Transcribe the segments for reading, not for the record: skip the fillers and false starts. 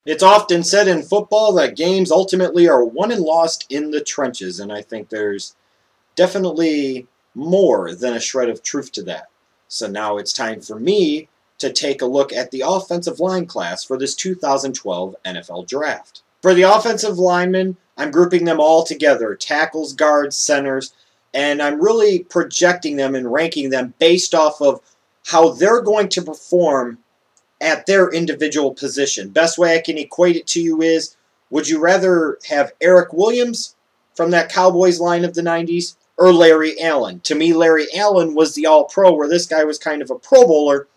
It's often said in football that games ultimately are won and lost in the trenches, and I think there's definitely more than a shred of truth to that. So now it's time for me to take a look at the offensive line class for this 2012 NFL Draft. For the offensive linemen, I'm grouping them all together, tackles, guards, centers, and I'm really projecting them and ranking them based off of how they're going to perform at their individual position. Best way I can equate it to you is, would you rather have Eric Williams from that Cowboys line of the 90s or Larry Allen? To me, Larry Allen was the all-pro, where this guy was kind of a pro bowler.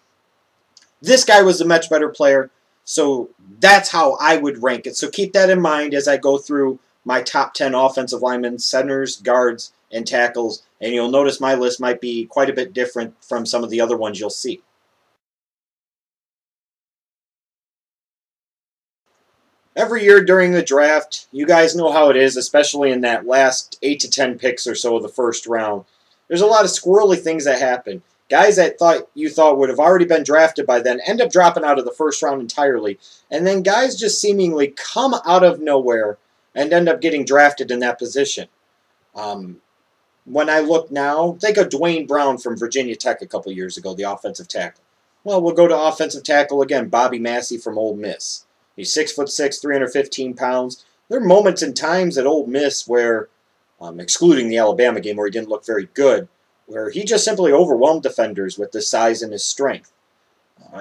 This guy was a much better player, so that's how I would rank it. So keep that in mind as I go through my top 10 offensive linemen, centers, guards, and tackles, and you'll notice my list might be quite a bit different from some of the other ones you'll see. Every year during the draft, you guys know how it is, especially in that last 8 to 10 picks or so of the first round. There's a lot of squirrely things that happen. Guys that you thought would have already been drafted by then end up dropping out of the first round entirely. And then guys just seemingly come out of nowhere and end up getting drafted in that position. When I look now, think of Dwayne Brown from Virginia Tech a couple years ago, the offensive tackle. Well, we'll go to offensive tackle again, Bobby Massie from Ole Miss. He's 6'6", 315 pounds. There are moments and times at Ole Miss where, excluding the Alabama game where he didn't look very good, where he just simply overwhelmed defenders with his size and his strength.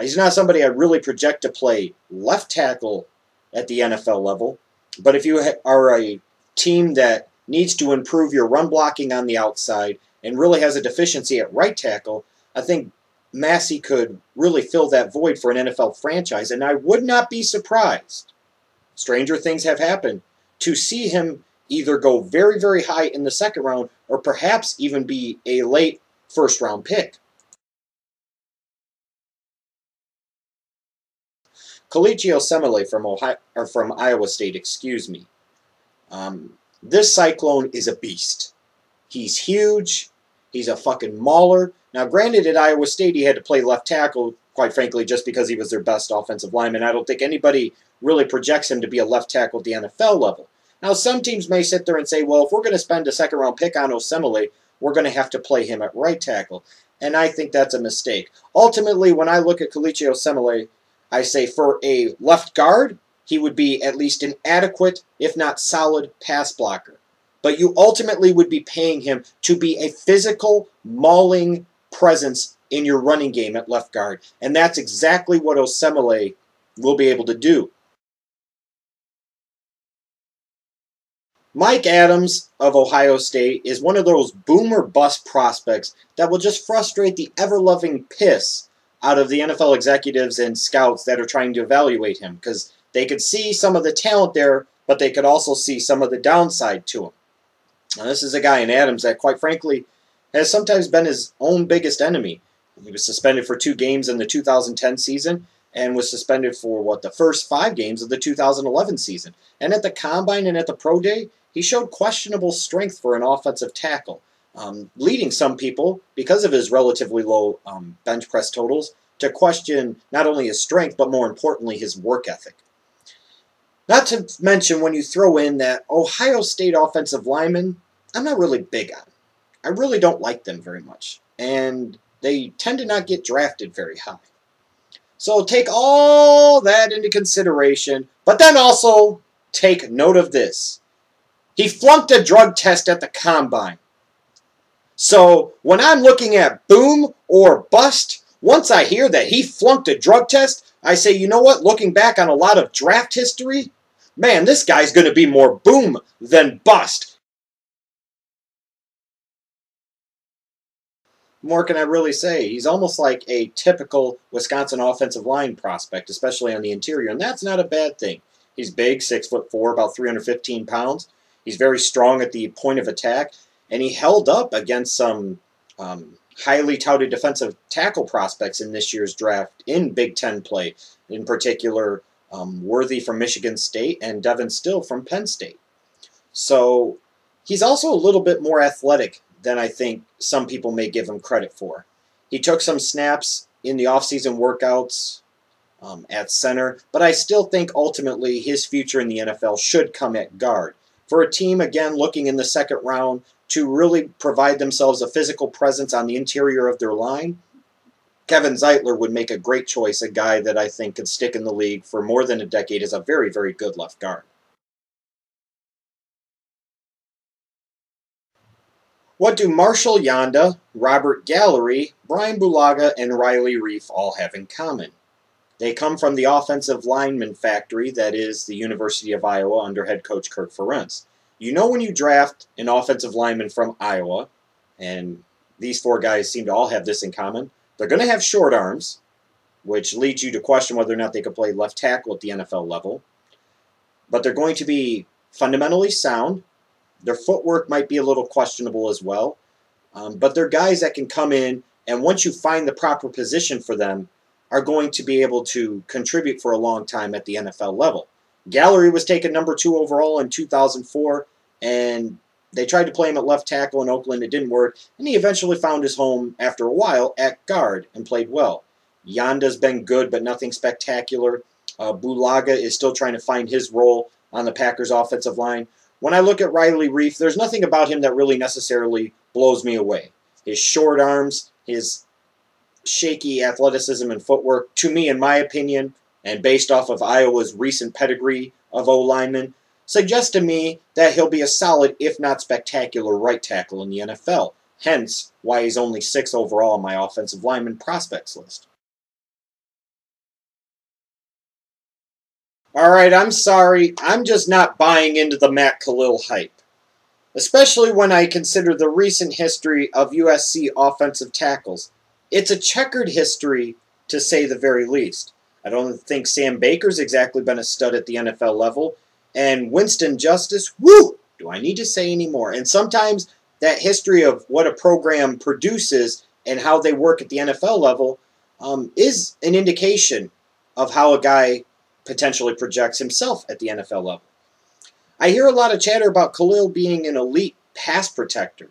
He's not somebody I really project to play left tackle at the NFL level, but if you are a team that needs to improve your run blocking on the outside and really has a deficiency at right tackle, I think Massie could really fill that void for an NFL franchise, and I would not be surprised, stranger things have happened, to see him either go very, very high in the second round or perhaps even be a late first-round pick. Collegio Semele from Iowa State, excuse me. This Cyclone is a beast. He's huge. He's a fucking mauler. Now, granted, at Iowa State, he had to play left tackle, quite frankly, just because he was their best offensive lineman. I don't think anybody really projects him to be a left tackle at the NFL level. Now, some teams may sit there and say, well, if we're going to spend a second-round pick on Osemele, we're going to have to play him at right tackle. And I think that's a mistake. Ultimately, when I look at Collegio Semele, I say for a left guard, he would be at least an adequate, if not solid, pass blocker. But you ultimately would be paying him to be a physical, mauling presence in your running game at left guard. And that's exactly what Osemele will be able to do. Mike Adams of Ohio State is one of those boom or bust prospects that will just frustrate the ever-loving piss out of the NFL executives and scouts that are trying to evaluate him, because they could see some of the talent there, but they could also see some of the downside to him. Now, this is a guy in Adams that, quite frankly, has sometimes been his own biggest enemy. He was suspended for 2 games in the 2010 season and was suspended for, the first 5 games of the 2011 season. And at the Combine and at the Pro Day, he showed questionable strength for an offensive tackle, leading some people, because of his relatively low bench press totals, to question not only his strength, but more importantly, his work ethic. Not to mention when you throw in that Ohio State offensive linemen, I'm not really big on. I really don't like them very much, and they tend to not get drafted very high. So take all that into consideration, but then also take note of this. He flunked a drug test at the Combine. So when I'm looking at boom or bust, once I hear that he flunked a drug test, I say, you know what, looking back on a lot of draft history, man, this guy's going to be more boom than bust. More can I really say? He's almost like a typical Wisconsin offensive line prospect, especially on the interior, and that's not a bad thing. He's big, 6'4", about 315 pounds. He's very strong at the point of attack, and he held up against some highly touted defensive tackle prospects in this year's draft in Big Ten play, in particular Worthy from Michigan State and Devin Still from Penn State. So he's also a little bit more athletic than I think some people may give him credit for. He took some snaps in the offseason workouts at center, but I still think ultimately his future in the NFL should come at guard. For a team, again, looking in the second round to really provide themselves a physical presence on the interior of their line, Kevin Zeitler would make a great choice, a guy that I think could stick in the league for more than a decade as a very, very good left guard. What do Marshal Yanda, Robert Gallery, Brian Bulaga, and Riley Reef all have in common? They come from the offensive lineman factory that is the University of Iowa under head coach Kirk Ferentz. You know when you draft an offensive lineman from Iowa, and these four guys seem to all have this in common, they're going to have short arms, which leads you to question whether or not they could play left tackle at the NFL level. But they're going to be fundamentally sound. Their footwork might be a little questionable as well. But they're guys that can come in, and once you find the proper position for them, are going to be able to contribute for a long time at the NFL level. Gallery was taken number 2 overall in 2004, and they tried to play him at left tackle in Oakland. It didn't work, and he eventually found his home after a while at guard and played well. Yanda's been good, but nothing spectacular. Bulaga is still trying to find his role on the Packers' offensive line. When I look at Riley Reef, there's nothing about him that really necessarily blows me away. His short arms, his shaky athleticism and footwork, to me, in my opinion, and based off of Iowa's recent pedigree of O-linemen, suggests to me that he'll be a solid, if not spectacular, right tackle in the NFL. Hence, why he's only 6 overall on my offensive lineman prospects list. Alright, I'm sorry, I'm just not buying into the Matt Kalil hype. Especially when I consider the recent history of USC offensive tackles. It's a checkered history, to say the very least. I don't think Sam Baker's exactly been a stud at the NFL level. And Winston Justice, whoo! Do I need to say any more? And sometimes that history of what a program produces and how they work at the NFL level is an indication of how a guy potentially projects himself at the NFL level. I hear a lot of chatter about Kalil being an elite pass protector.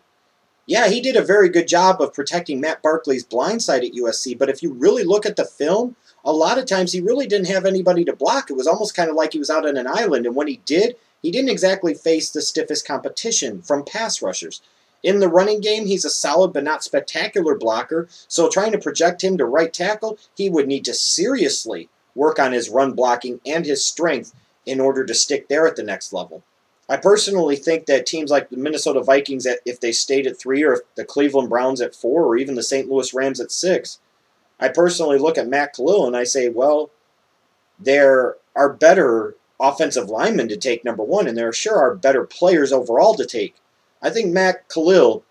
Yeah, he did a very good job of protecting Matt Barkley's blind side at USC, but if you really look at the film, a lot of times he really didn't have anybody to block. It was almost kind of like he was out on an island, and when he didn't exactly face the stiffest competition from pass rushers. In the running game, he's a solid but not spectacular blocker, so trying to project him to right tackle, he would need to seriously work on his run blocking and his strength in order to stick there at the next level. I personally think that teams like the Minnesota Vikings, if they stayed at 3, or if the Cleveland Browns at 4, or even the St. Louis Rams at 6, I personally look at Matt Kalil and I say, well, there are better offensive linemen to take, number 1, and there sure are better players overall to take. I think Matt Kalil,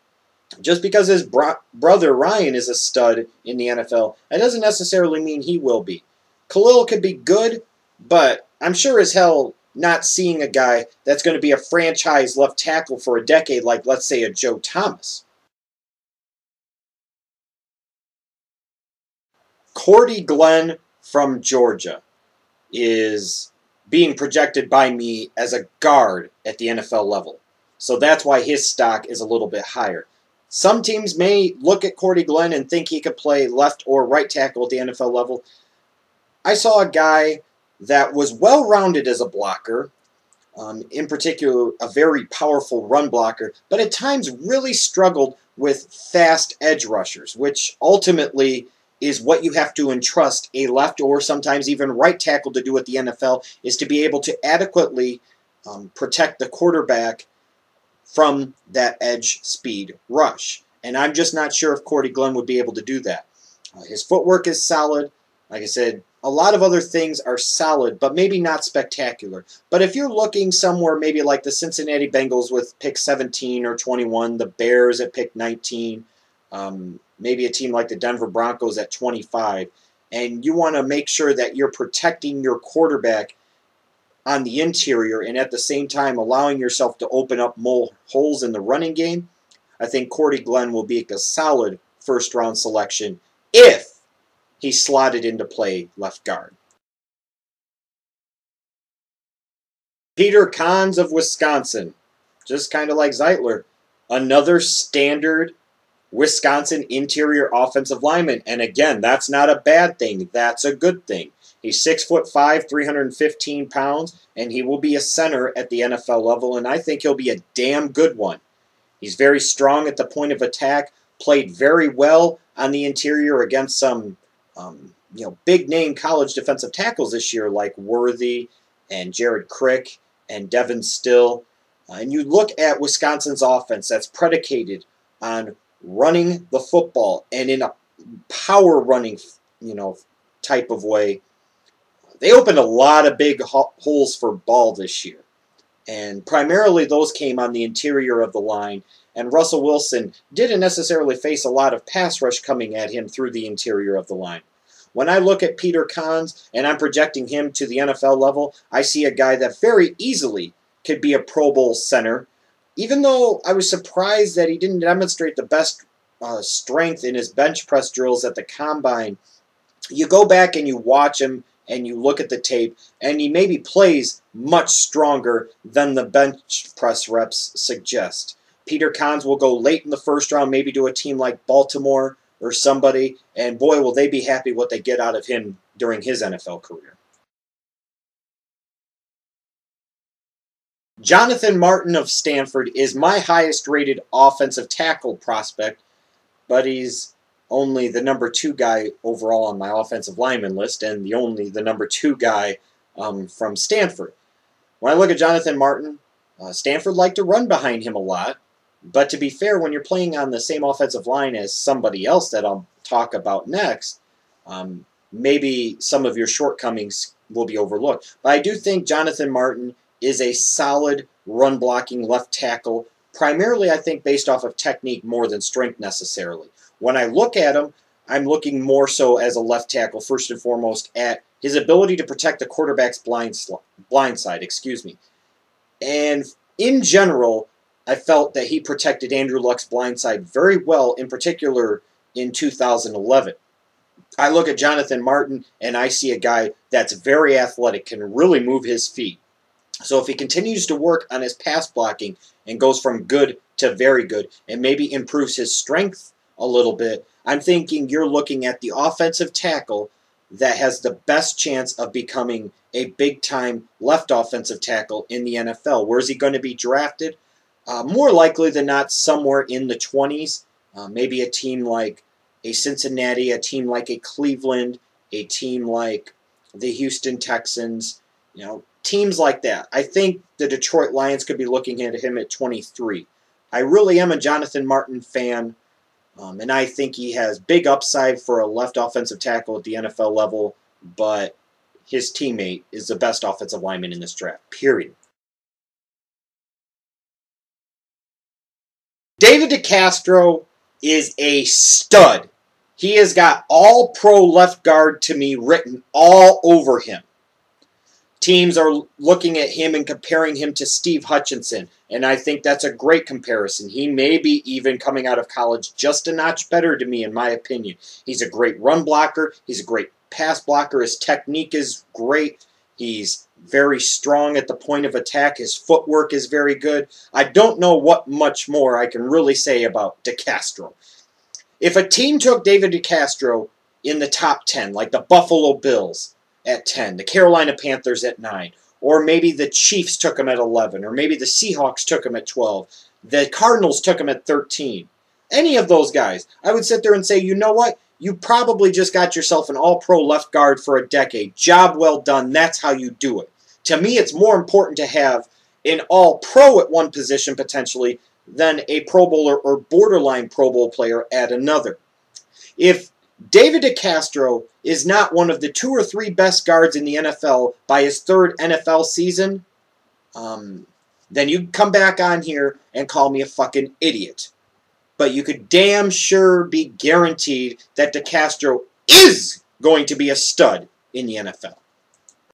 just because his brother Ryan is a stud in the NFL, that doesn't necessarily mean he will be. Kalil could be good, but I'm sure as hell not seeing a guy that's going to be a franchise left tackle for a decade like, let's say, a Joe Thomas. Cordy Glenn from Georgia is being projected by me as a guard at the NFL level. So that's why his stock is a little bit higher. Some teams may look at Cordy Glenn and think he could play left or right tackle at the NFL level. I saw a guy that was well-rounded as a blocker, in particular a very powerful run blocker, but at times really struggled with fast edge rushers, which ultimately is what you have to entrust a left or sometimes even right tackle to do at the NFL, is to be able to adequately protect the quarterback from that edge speed rush. And I'm just not sure if Cordy Glenn would be able to do that. His footwork is solid. Like I said, a lot of other things are solid, but maybe not spectacular. But if you're looking somewhere maybe like the Cincinnati Bengals with pick 17 or 21, the Bears at pick 19, maybe a team like the Denver Broncos at 25, and you want to make sure that you're protecting your quarterback on the interior and at the same time allowing yourself to open up more holes in the running game, I think Cordy Glenn will be a solid first-round selection if he's slotted into play left guard. Peter Konz of Wisconsin, just kind of like Zeitler, another standard Wisconsin interior offensive lineman. And again, that's not a bad thing. That's a good thing. He's 6'5", 315 pounds, and he will be a center at the NFL level, and I think he'll be a damn good one. He's very strong at the point of attack, played very well on the interior against some big-name college defensive tackles this year like Worthy and Jared Crick and Devin Still. And you look at Wisconsin's offense that's predicated on running the football and in a power running, type of way. They opened a lot of big holes for Ball this year. And primarily those came on the interior of the line. And Russell Wilson didn't necessarily face a lot of pass rush coming at him through the interior of the line. When I look at Peter Konz and I'm projecting him to the NFL level, I see a guy that very easily could be a Pro Bowl center. Even though I was surprised that he didn't demonstrate the best strength in his bench press drills at the Combine, you go back and you watch him and you look at the tape, and he maybe plays much stronger than the bench press reps suggest. Peter Konz will go late in the first round, maybe to a team like Baltimore or somebody, and boy, will they be happy what they get out of him during his NFL career. Jonathan Martin of Stanford is my highest rated offensive tackle prospect, but he's only the number 2 guy overall on my offensive lineman list, and the number 2 guy from Stanford. When I look at Jonathan Martin, Stanford liked to run behind him a lot, but to be fair, when you're playing on the same offensive line as somebody else that I'll talk about next, maybe some of your shortcomings will be overlooked. But I do think Jonathan Martin is a solid run-blocking left tackle, primarily I think based off of technique more than strength necessarily. When I look at him, I'm looking more so as a left tackle, first and foremost, at his ability to protect the quarterback's blind side. And in general, I felt that he protected Andrew Luck's blind side very well, in particular in 2011. I look at Jonathan Martin, and I see a guy that's very athletic, can really move his feet. So if he continues to work on his pass blocking and goes from good to very good, and maybe improves his strength a little bit, I'm thinking you're looking at the offensive tackle that has the best chance of becoming a big-time left offensive tackle in the NFL. Where is he going to be drafted? More likely than not, somewhere in the 20s. Maybe a team like a Cincinnati, a team like a Cleveland, a team like the Houston Texans, teams like that. I think the Detroit Lions could be looking at him at 23. I really am a Jonathan Martin fan. And I think he has big upside for a left offensive tackle at the NFL level, but his teammate is the best offensive lineman in this draft, period. David DeCastro is a stud. He has got all-pro left guard to me written all over him. Teams are looking at him and comparing him to Steve Hutchinson, and I think that's a great comparison. He may be even coming out of college just a notch better to me, in my opinion. He's a great run blocker. He's a great pass blocker. His technique is great. He's very strong at the point of attack. His footwork is very good. I don't know what much more I can really say about DeCastro. If a team took David DeCastro in the top 10, like the Buffalo Bills at 10, the Carolina Panthers at 9, or maybe the Chiefs took him at 11, or maybe the Seahawks took him at 12, the Cardinals took him at 13, any of those guys, I would sit there and say, you know what? You probably just got yourself an all-pro left guard for a decade. Job well done. That's how you do it. To me, it's more important to have an all-pro at one position, potentially, than a Pro Bowler or borderline Pro Bowl player at another. If David DeCastro is not one of the 2 or 3 best guards in the NFL by his 3rd NFL season, then you can come back on here and call me a fucking idiot. But you could damn sure be guaranteed that DeCastro is going to be a stud in the NFL.